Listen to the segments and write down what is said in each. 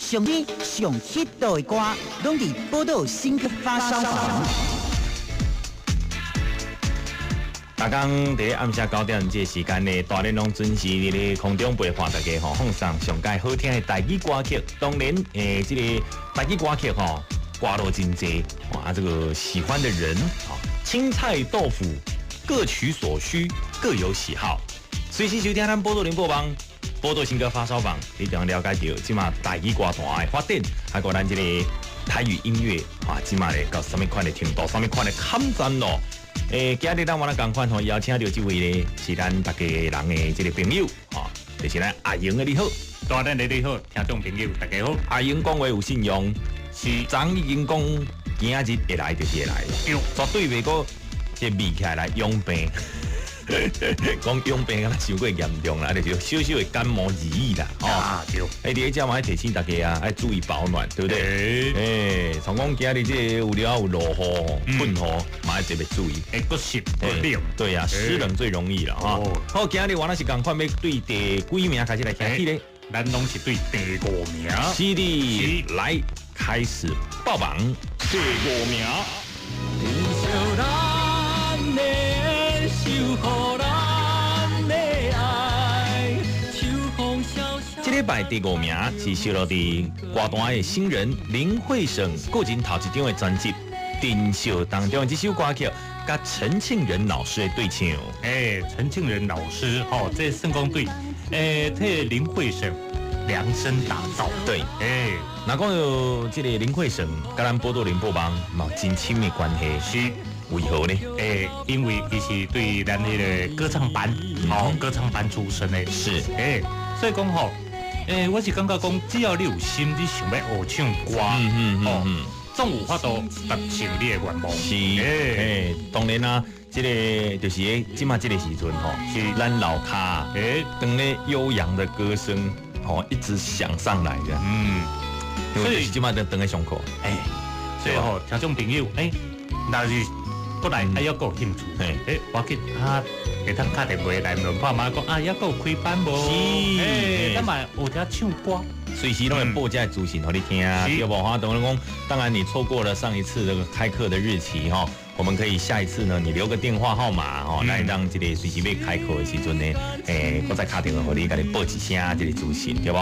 上天上hit 到的歌，拢伫报道新歌发烧房。大工伫暗时9点这个时间呢，大家拢准时伫咧空中陪伴大家吼，放上上届好听的台语歌曲。当然，这个台语歌曲吼，歌路真济，哇，这个喜欢的人啊，青菜豆腐各取所需，各有喜好。随时收听咱报道联播网、报道新歌发烧榜，你就能了解到即马台语歌坛的发展，还有咱这个台语音乐啊，即马咧到什么款的程度，什么款的抗战咯。今日咱我来共款吼邀请到这位咧，是咱大家人的这个朋友啊，就是咱阿英的你好，大家你好，听众朋友大家好。阿英讲话有信用，是张已经讲今日会来就是会来，绝对袂过这密起来养病。讲养病啊，伤过严重啦，就是小小的感冒而已啦。啊，对。第一只嘛要提醒大家啊，要注意保暖，对不对？像讲今日这有了有落雨、困雨，嘛要特别注意。不湿不冷。对呀，湿冷最容易了哈。好，今日我那是赶快要对第几名开始来听起咧？咱拢是对第5名。是的，来开始报榜。第5名。这礼拜第5名是收录伫歌坛的新人林慧省个人头一张的专辑《丁秀》当中的这首歌曲，甲陈庆仁老师的对唱。陈庆仁老师这算讲对，替林慧省量身打造。对，那讲有这个林慧省，甲咱报道联播网嘛真亲密关系。是。为何呢？因为伊是对咱迄个歌唱班，歌唱班出身的。是，所以讲我是感觉讲，只要你有心，你想要学唱歌，总有法度达成你的愿望。是，当然啦，这个就是即马这个时阵是咱老卡等咧悠扬的歌声一直响上来的。所以即马等咧上课，所以听众朋友，那是。过来还要有兴趣，我去会当打电话来问爸妈讲要有开班无？是，咱嘛学者唱歌，随时都会报这资讯给你听，对不？等于讲，当然你错过了上一次这个开课的日期我们可以下一次呢，你留个电话号码来让这个随时要开课的时阵呢，我再打电话给你，给你报一声这个资讯，对不？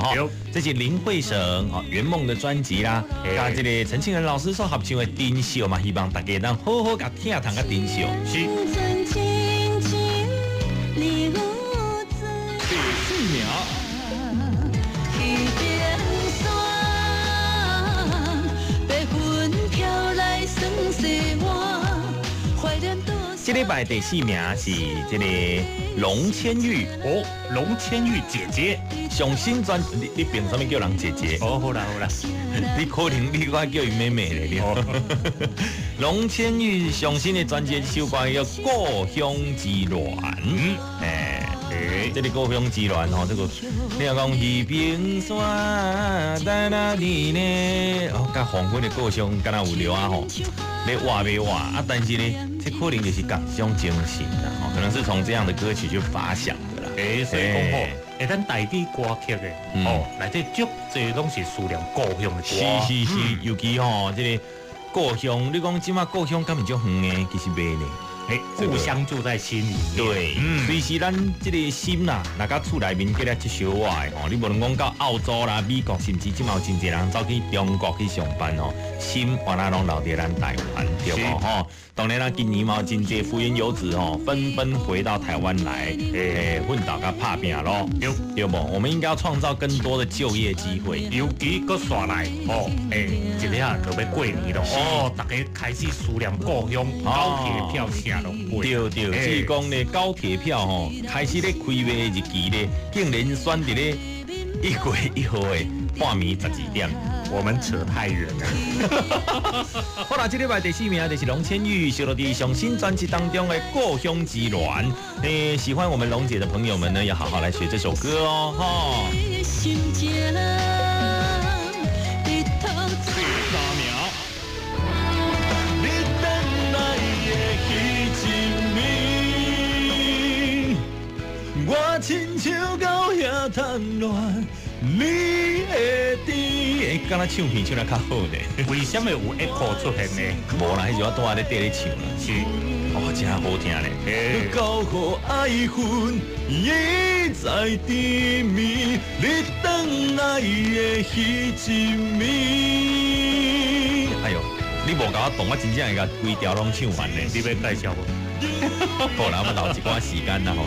这是林慧省圆梦的专辑啦，加这个陈庆仁老师所合唱的《丁秀》嘛，希望大家能好好甲听堂个《丁秀》。是。第4名。这礼拜第4名是这个龙千玉龙千玉姐姐上新专，你凭什么叫人姐姐？好啦，你可能你我叫伊妹妹咧。龙千玉上新的专辑首歌叫《故乡之恋》。这个故乡之恋这个你要讲去冰山在哪里呢？甲黄昏的故乡敢若有聊咧画没画但是呢，这可能就是感伤精神啦，可能是从这样的歌曲就发想的啦。所以讲咱台语歌曲的内底足侪拢是思念故乡的歌。是，尤其这个故乡，你讲即马故乡敢毋足远的，其实袂呢。故乡就在心里面。对，随时咱这个心啦，若甲厝内面过来接小我的你无能讲到澳洲啦、美国，甚至即嘛有真侪人走去中国去上班心原来拢留伫咱台湾，对无当然啦，今年嘛有真侪福音游子纷纷回到台湾来，奋斗甲拍拼咯，对不？我们应该要创造更多的就业机会，尤其搁刷来一下就要过年了大家开始思念故乡，高铁票下咯，对，即讲咧高铁票开始咧开卖日期咧，竟然选伫咧1月1号的半暝12点。我们扯太远了。好啦，这礼拜第4名就是龙千玉收录在上新专辑当中的《故乡之恋》。喜欢我们龙姐的朋友们呢，要好好来学这首歌哦。第3名。你等来的我亲像狗遐趁乱，你会知会敢若唱片唱得较好呢？为什么有 echo 出现呢？无啦，迄就我拄仔咧缀咧唱啦。是，哦，真好听咧。交互爱恨已在甜蜜，你等来的彼一暝。哎呦，你无甲我动，我真正会甲规条拢唱完咧。你要介绍无？好啦，我留一寡时间啦吼，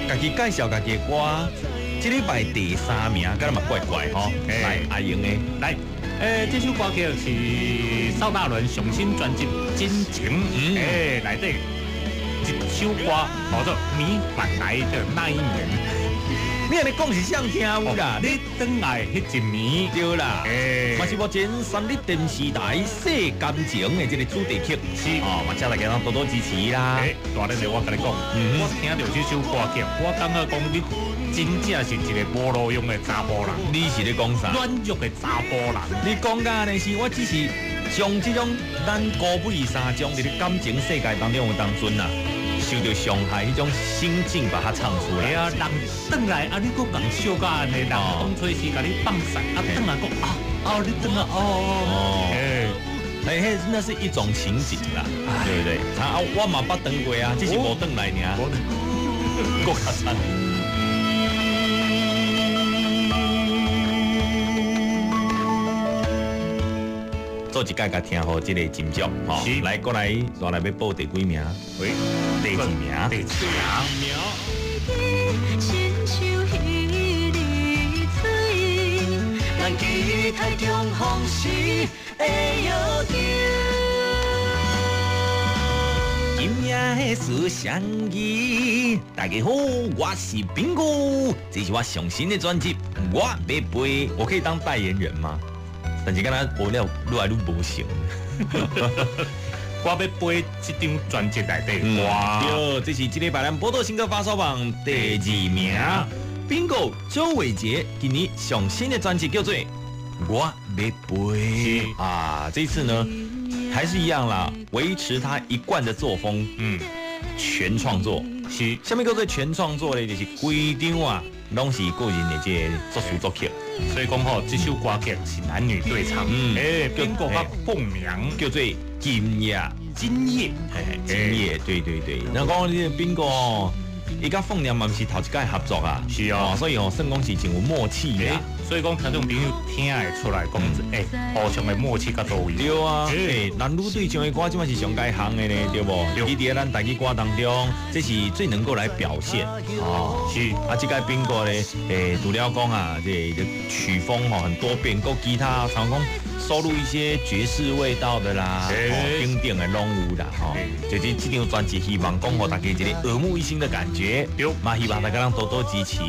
家己介绍家己的歌。这礼拜第3名，敢若嘛怪怪吼。来，阿英的来，这首歌曲是邵大伦上新专辑《真情》内底一首歌，叫做《你返来的那一年》。你安尼讲是想听有啦？你等来迄一暝，对啦，嘛是目前3立电视台《世感情》的这个主题曲，是哦，嘛请大家多多支持啦。大人我跟你讲，我听到这首歌曲，我感觉讲你真正是一个无路用的查甫人。你是咧讲啥？软弱的查甫人。你讲噶呢是，我只是将这种咱高不离三将伫咧感情世界当中有当阵啊。受到伤害，迄种心境把它唱出来。啊，人转来啊，你佫讲笑甲安尼，人当吹时甲你放散，啊，转来讲你转来那是一种情景啦，对不对？我嘛捌转过啊，只是无转来尔。够较惨。做一届甲听好这个金奖，吼，来过来，再来要报第几名？喂，第2名。第2名。咱期待中风时会约定，今夜的事相依。大家好，我是彬哥，这是我上新的专辑，我要陪。我可以当代言人吗？但是跟他播了愈来愈无成。我要背这张专辑内底。哇！对，这是这礼拜咱报道新歌发烧榜第2名。Bingo 周伟杰今年上新的专辑叫做《我要陪》啊，这次呢还是一样啦，维持他一贯的作风，全创作。是，下面叫做全创作的，就是规张啊，拢是个人的这个作词作曲。所以讲吼，这首歌曲是男女对唱。Bingo 他凤名叫做今夜，对。那讲这个 Bingo。伊甲凤娘嘛是头一届合作啊，是哦，所以算讲是真有默契啦。所以讲听众朋友听会出来，讲互相的默契较到位。对啊，男女对唱的歌，即嘛是上该行的呢，对不？尤其伫咱台语歌当中，这是最能够来表现。是啊，这个宾果咧，除了讲啊，这曲风很多变，够吉他常讲收录一些爵士味道的啦，经典的拢有啦，就是这张专辑希望讲互大家一个耳目一新的感觉。嘛希望大家多多支持。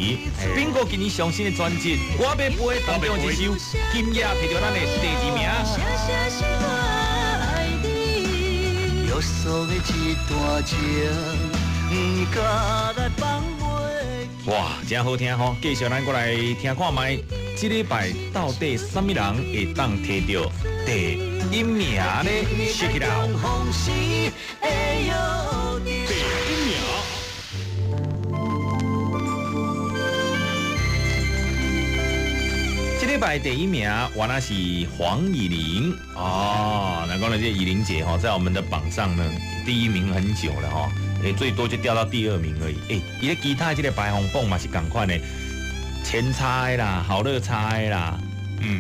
宾果今年上新的专辑，我要陪当中一首，今夜摕到咱的第2名。哇，真好听吼！继续咱过来听看卖，这礼拜到底什么人会当摕到第1名呢 ？Check it out。这礼拜第1名，原来是黄以玲哦。那讲了这以玲姐哈，在我们的榜上呢，第1名很久了哈，最多就掉到第2名而已。伊的吉他这个排行榜嘛是同款的，前叉的啦，好乐叉的啦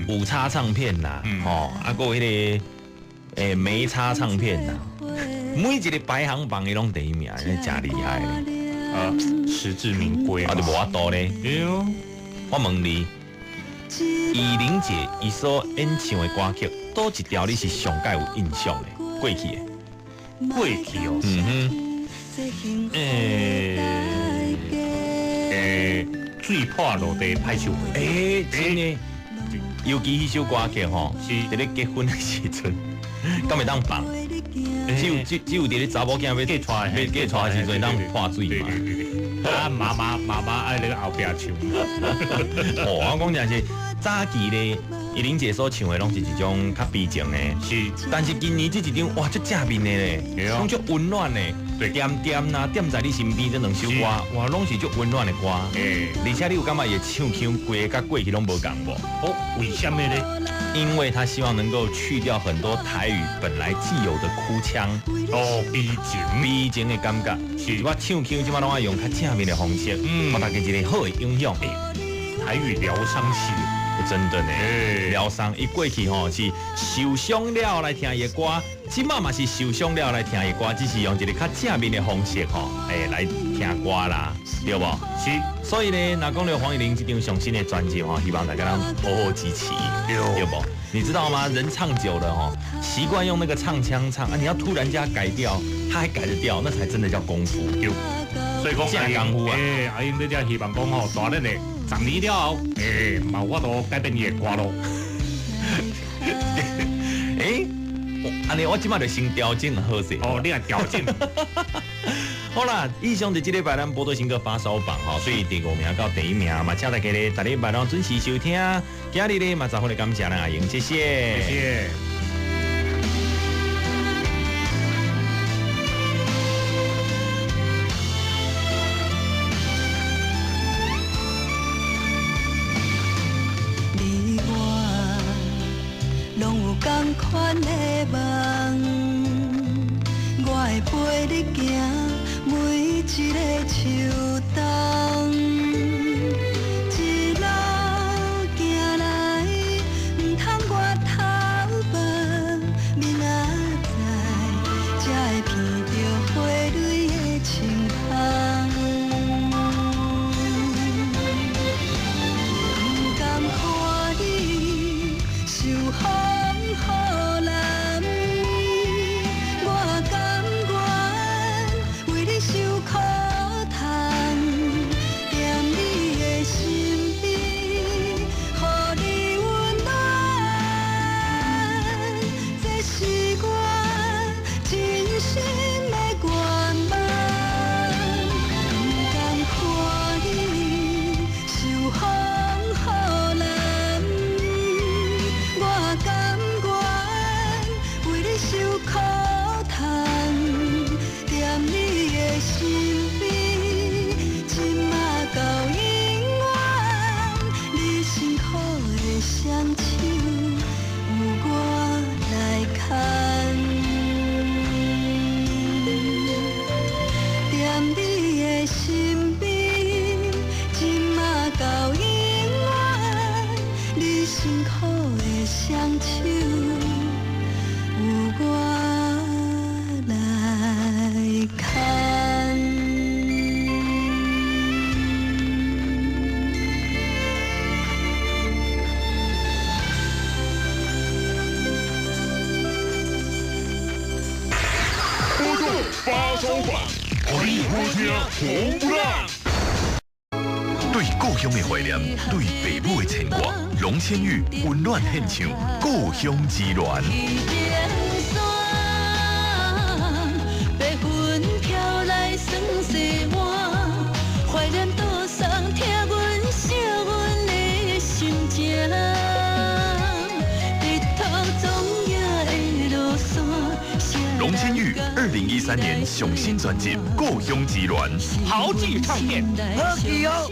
，5叉唱片啦，还有迄个梅叉唱片啦，每一个排行榜伊拢第1名，真厉害实至名归啊，就无法度咧。我问你。以玲姐伊所演唱的歌曲，倒一条你是上界有印象的？过去的，哦。最破落地歹收尾。真的，尤其迄首歌曲吼，是伫咧结婚的时阵，敢会当放？只有伫咧查某囝要嫁娶的时阵当破水嘛。妈妈爱咧后壁唱。我讲就是早期咧，因依林姐所唱的拢是一种较悲情的，是，但是今年这一张哇，足正面的咧，拢足温暖的，对，点点呐，点在你身边这两首歌，哇，拢是足温暖的歌，而且你有感觉也唱腔规个甲过去拢无共无？哦，为什么呢？因为他希望能够去掉很多台语本来既有的哭腔，哦，悲情的感觉，是我唱腔即马拢爱用较正面的方式，给大家一个好的影响。台语疗伤系，真的呢，疗伤。伊过去吼是受伤了来听伊的歌，即马嘛是受伤了来听伊的歌，只是用一个较正面的方式吼，来听歌啦，对不？是。所以呢，若讲到黄乙玲这张上新的专辑吼，希望大家能好好支持，对不？你知道吗？人唱久了吼，习惯用那个唱腔唱啊，你要突然间改掉，他还改得掉，那才真的叫功夫。所以讲下功夫啊！阿英，你只希望讲吼，大日的10年了后，嘛我都改变伊的歌咯。安尼我即马就先调整好势。哦，你来调整。好啦，以上就这礼拜咱波多新歌发烧榜哈，所以第5名到第1名嘛，请大家咧，大礼拜拢准时收听。今日咧嘛，十分的感谢咱阿英，谢谢。谢谢。同款的梦，我会陪你行每一个秋冬，一路行来，唔通我头晕，明仔载才会闻到花蕊的清香。不甘看你受风。好难，我甘愿为你受苦痛，踮你的身边，予你温暖，这是我真心的愿望。不甘看你受风雨难，我甘。受苦痛，踮你的身边，今嘛到永远，你辛苦的双手有我来牵，踮你的身边，今嘛到永远，你辛苦的双手。发烧榜，互你好听好不浪。对故乡的怀念，对父母的牵挂，龙千玉温暖献唱《故乡之恋》。白云飘来酸西碗，怀念多送听阮惜阮的心情。龙千玉2013年上新专辑《故乡之恋》，豪记唱片，好记哦。